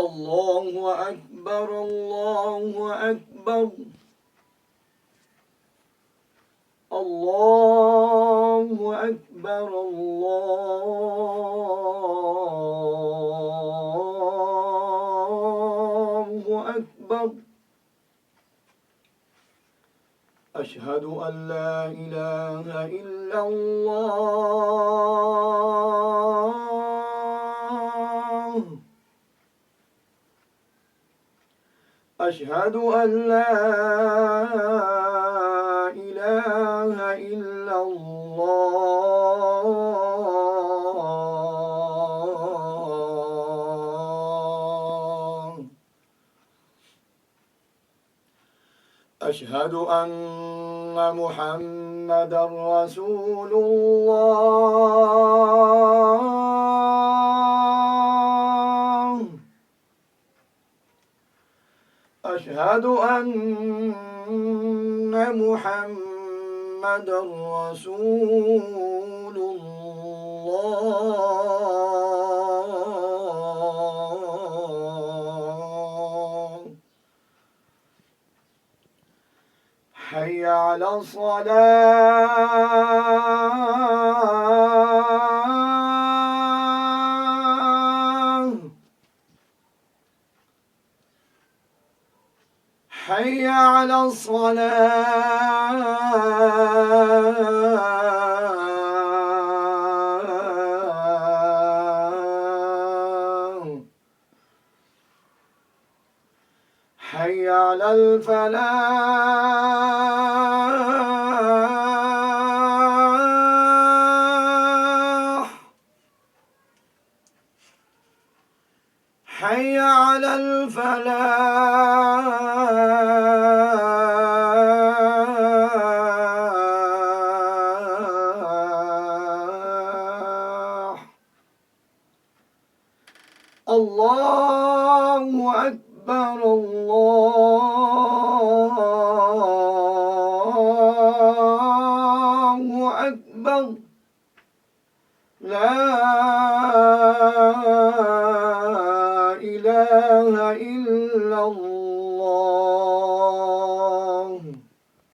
الله أكبر الله أكبر الله أكبر الله أكبر أشهد أن لا إله إلا الله أشهد أن لا إله إلا الله أشهد أن محمدًا رسول الله أشهد أن محمدًا رسول الله حي على الصلاة حي على الصلاة حي على الفلاح حي على الفلاح الله أكبر الله أكبر لا إله إلا الله